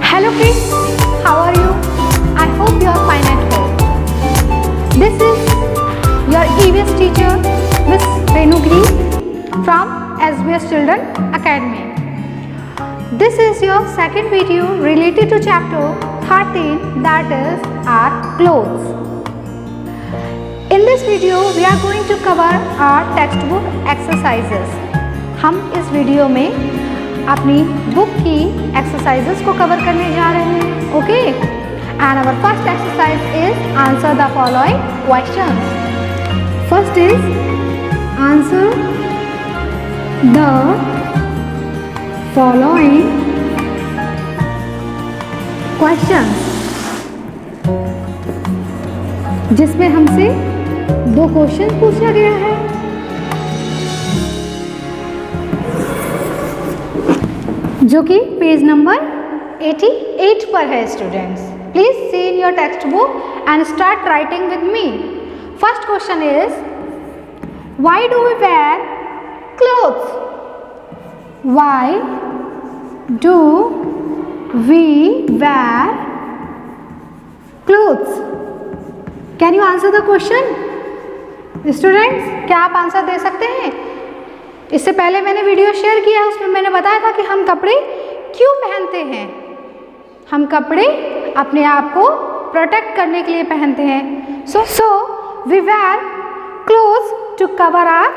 Hello kids, how are you? I hope you are fine at home. This is your EVS teacher, Miss Renugri from SBS Children Academy. This is your second video related to chapter 13, that is our clothes. In this video, we are going to cover our textbook exercises. हम इस video में अपनी book की exercises को cover करने जा रहे हैं. Okay, and our first exercise is answer the following questions. First is answer the following questions, जिसमें हमसे 2 क्वेश्चन पूछा गया है. जो कि पेज नंबर 88 पर है. Students, please see in your text book and start writing with me. First question is, why do we wear clothes? Why do we wear clothes? Can you answer the question? Students, क्या आप answer दे सकते हैं? इससे पहले मैंने video share किया है, उसमें मैंने बताया था कि हम कपड़े क्यों पहनते हैं. हम कपड़े अपने आप को प्रोटेक्ट करने के लिए पहनते हैं. So we wear clothes to cover our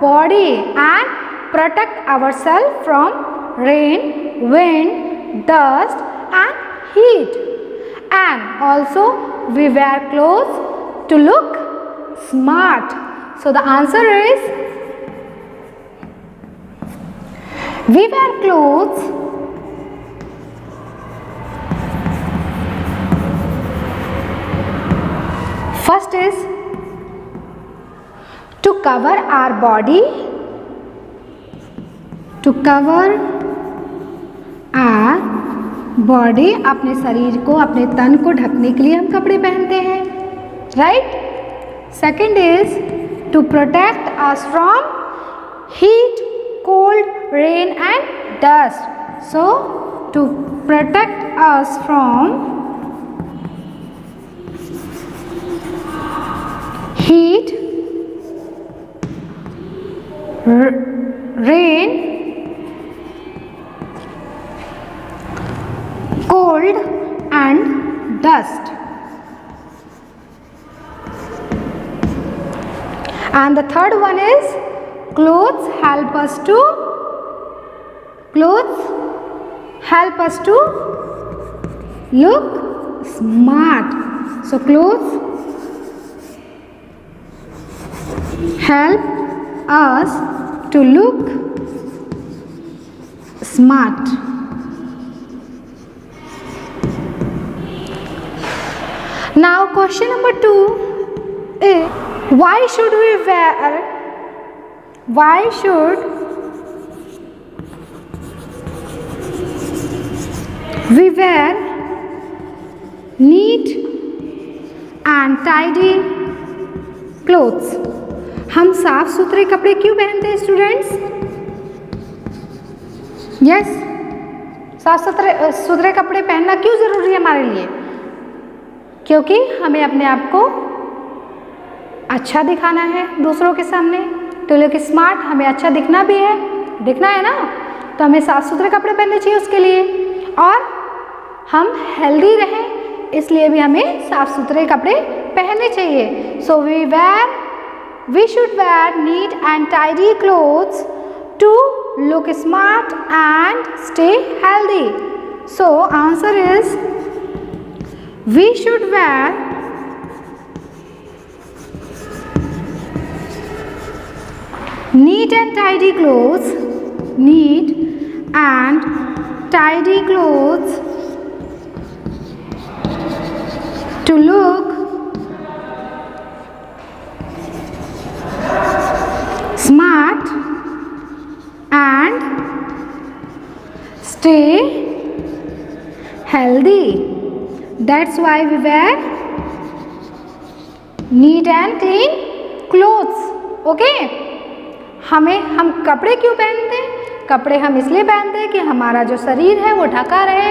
body and protect ourselves from rain, wind, dust and heat. And also we wear clothes to look smart. So the answer is, we wear clothes first is to cover our body, to cover our body. अपने शरीर को, अपने तन को ढकने के लिए हम कपड़े पहनते हैं, right. Second is to protect us from heat, cold, rain and dust. So to protect us from heat, rain, cold and dust. And the third one is, clothes help us to look smart. So clothes help us to look smart. Now question number 2 is, why should we wear neat and tidy clothes? हम साफ सुथरे कपड़े क्यों पहनते हैं students? Yes, साफ सुथरे कपड़े पहनना क्यों जरूरी है हमारे लिए? क्योंकि हमें अपने आप को अच्छा दिखाना है दूसरों के सामने, टू लुक स्मार्ट. हमें अच्छा दिखना भी है, दिखना है ना, तो हमें साफ सुथरे कपड़े पहनने चाहिए उसके लिए. और हम हेल्दी रहें, इसलिए भी हमें साफ सुथरे कपड़े पहनने चाहिए. So we should wear neat and tidy clothes to look smart and stay healthy. So answer is, we should wear neat and tidy clothes, neat and tidy clothes to look smart and stay healthy. That's why we wear neat and clean clothes. Okay? हम कपड़े क्यों पहनते हैं? कपड़े हम इसलिए पहनते हैं कि हमारा जो शरीर है वो ढका रहे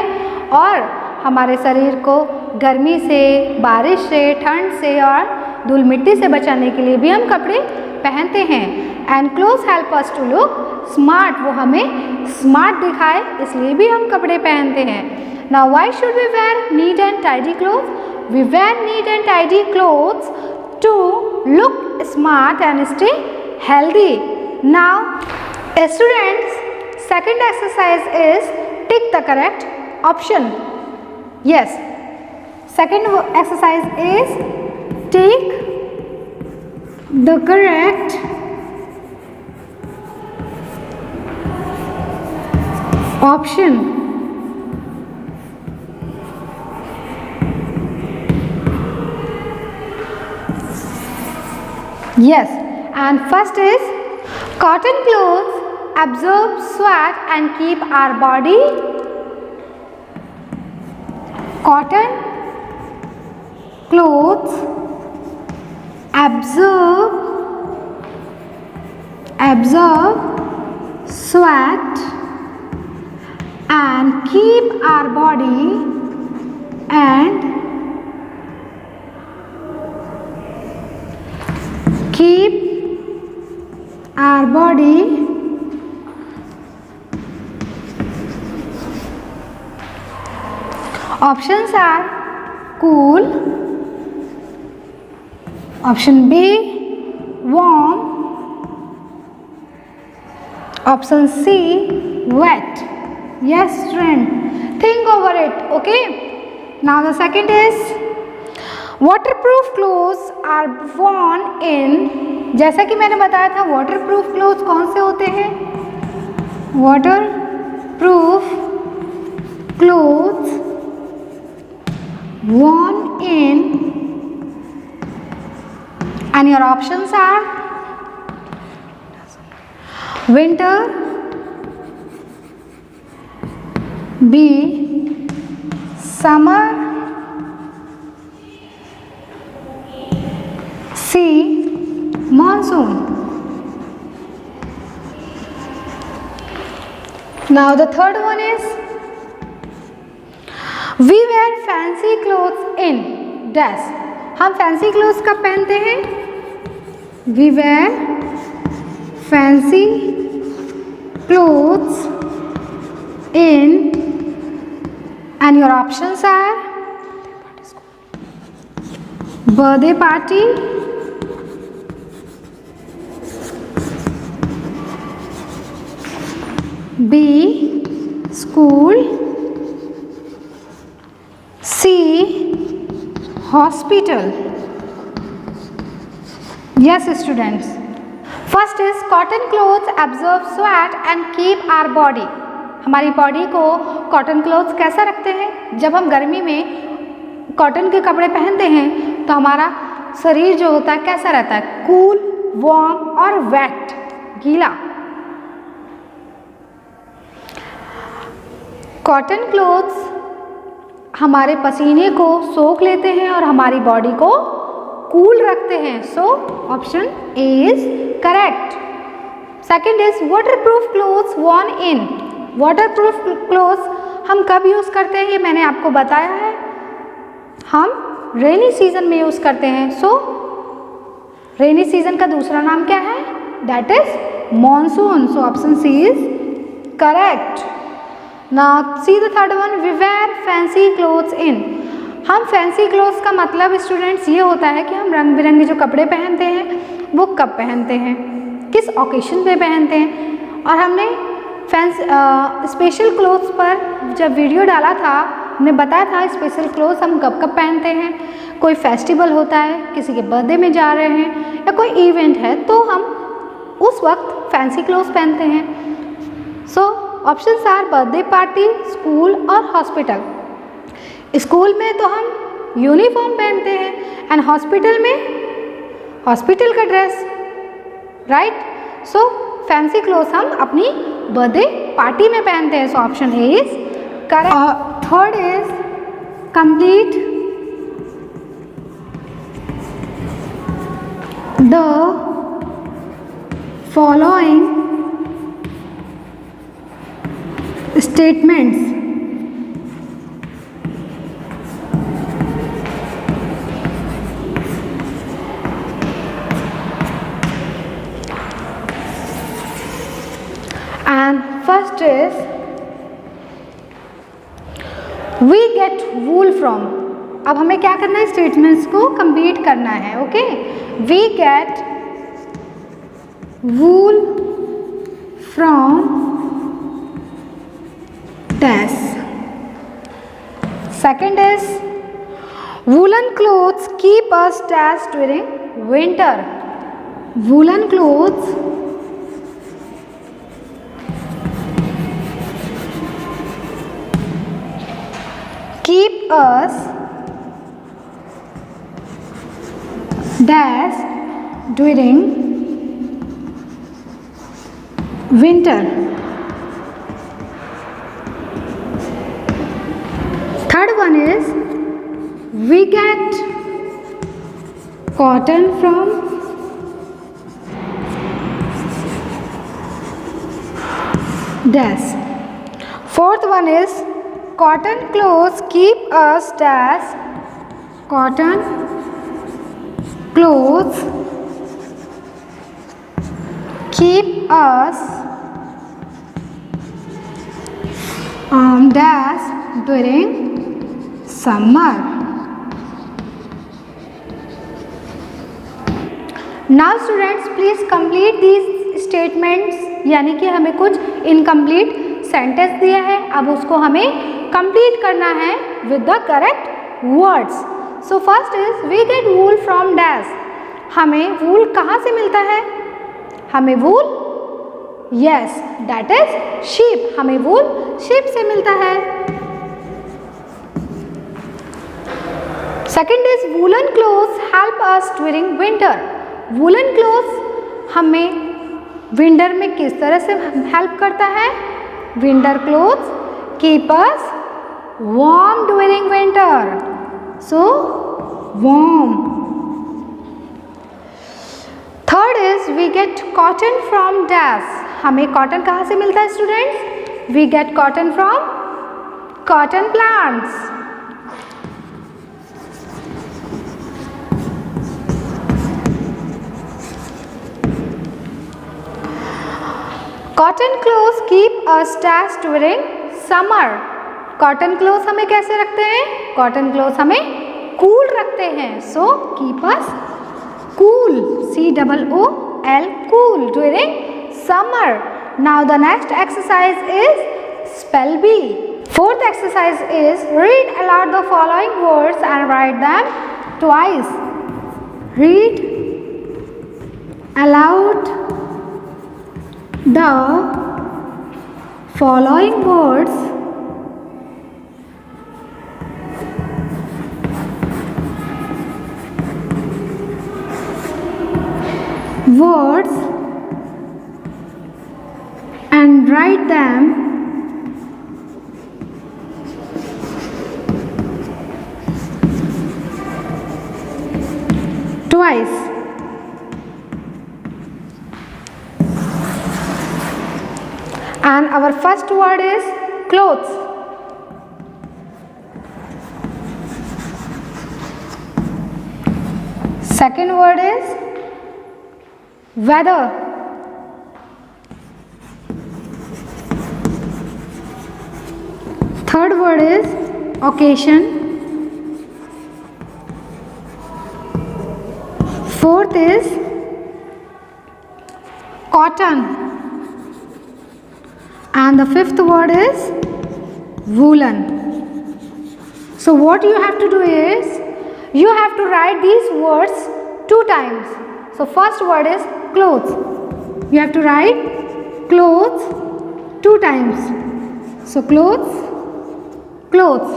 और हमारे शरीर को गर्मी से, बारिश से, ठंड से और धूल मिट्टी से बचाने के लिए भी हम कपड़े पहनते हैं। And clothes help us to look smart, वो हमें स्मार्ट दिखाए इसलिए भी हम कपड़े पहनते हैं। Now why should we wear neat and tidy clothes? We wear neat and tidy clothes to look smart and stay healthy. Now students, second exercise is tick the correct option. Yes, second exercise is tick the correct option. Yes, and first is cotton clothes absorb sweat and keep our body. Cotton clothes absorb sweat and keep our body and keep our body options are cool, option B warm, option C wet. Yes friend, think over it. Okay, now the second is waterproof clothes are worn in, जैसा कि मैंने बताया था waterproof clothes कौन से होते हैं? Waterproof clothes worn in, and your options are winter, B summer, C monsoon. Now the third one is we wear fancy clothes in dash. हम फैंसी क्लोथ्स कब पहनते हैं? We wear fancy clothes in, and your options are birthday party, B school, C hospital. Yes students, first is cotton clothes absorb sweat and keep our body. हमारी body को cotton clothes कैसा रखते हैं? जब हम गर्मी में कॉटन के कपड़े पहनते हैं तो हमारा शरीर जो होता है कैसा रहता है? कूल, वार्म और वेट, गीला। कॉटन क्लोथ्स हमारे पसीने को सोख लेते हैं और हमारी बॉडी को कूल रखते हैं। So option A is correct. Second is waterproof clothes worn in. Waterproof clothes हम कब यूज़ करते हैं ये मैंने आपको बताया है, हम रेनी सीजन में यूज़ करते हैं। सो रेनी सीजन का दूसरा नाम क्या है? That is monsoon. So option C is correct. Now see the third one, we wear fancy clothes in. हम फैंसी क्लोथ्स का मतलब स्टूडेंट्स ये होता है कि हम रंग बिरंगे जो कपड़े पहनते हैं वो कब पहनते हैं, किस ओकेशन पे पहनते हैं। और हमने स्पेशल क्लोथ्स पर जब वीडियो डाला था हमने बताया था स्पेशल क्लोथ्स हम कब कब पहनते हैं। कोई फेस्टिवल होता है, किसी के बर्थडे में जा रहे हैं या कोई इवेंट है तो हम उस वक्त फैंसी क्लोथ्स पहनते हैं। So options are birthday party, school और हॉस्पिटल। स्कूल में तो हम यूनिफॉर्म पहनते हैं एंड हॉस्पिटल में हॉस्पिटल का dress, right. So fancy clothes हम अपनी बर्थडे पार्टी में पहनते हैं। So option A is correct. Third is complete the following statements. And first is we get wool from. अब हमें क्या करना है, स्टेटमेंट्स को कंप्लीट करना है. Okay, we get wool from dash. Second is woolen clothes keep us dash during winter. Woolen clothes keep us dash during winter. Third one is we get cotton from dash. Fourth one is cotton clothes keep us dash. Cotton clothes keep us dash during summer. Now students please complete these statements. यानी कि हमें कुछ incomplete sentence दिया है, अब उसको हमें complete करना है with the correct words. So first is we get wool from dash. हमें वूल कहाँ से मिलता है? हमें wool, yes that is sheep. हमें वूल शीप से मिलता है. Second is woollen clothes help us during winter. Woollen clothes हमें विंटर में किस तरह से हेल्प करता है? Winter clothes keep us warm during winter. So warm. Third is we get cotton from dash. हमें कॉटन कहाँ से मिलता है students? We get cotton from cotton plants. Cotton clothes keep us dash during summer. Cotton clothes हमें कैसे रखते हैं? Cotton clothes हमें कूल रखते हैं. So keep us cool, COOL, cool during summer. Now the next exercise is spell bee. Fourth exercise is read aloud the following words and write them twice. Read aloud the following words and write them twice. And our first word is clothes. Second word is weather. Third word is occasion. Fourth is cotton. And the fifth word is woolen. So what you have to do is you have to write these words 2 times. So first word is clothes. You have to write clothes 2 times. So clothes, clothes.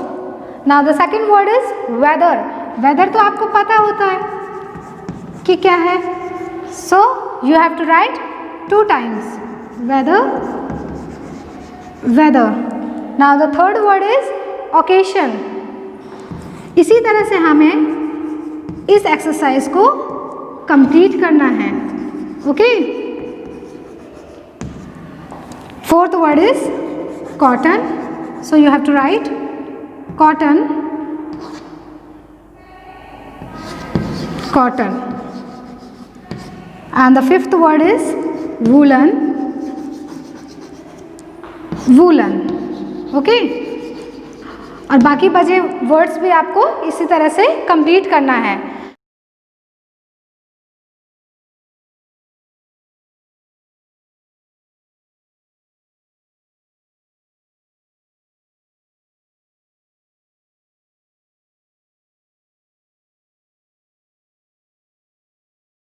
Now the second word is weather. Weather तो आपको पता होता है कि क्या है. So you have to write 2 times. Weather, weather. Now the third word is occasion. इसी तरह से हमें इस एक्सरसाइज को कंप्लीट करना है. Okay. Fourth word is cotton. So you have to write cotton, cotton. And the fifth word is woolen, woolen. Okay और बाकी बचे वर्ड्स भी आपको इसी तरह से कंप्लीट करना है.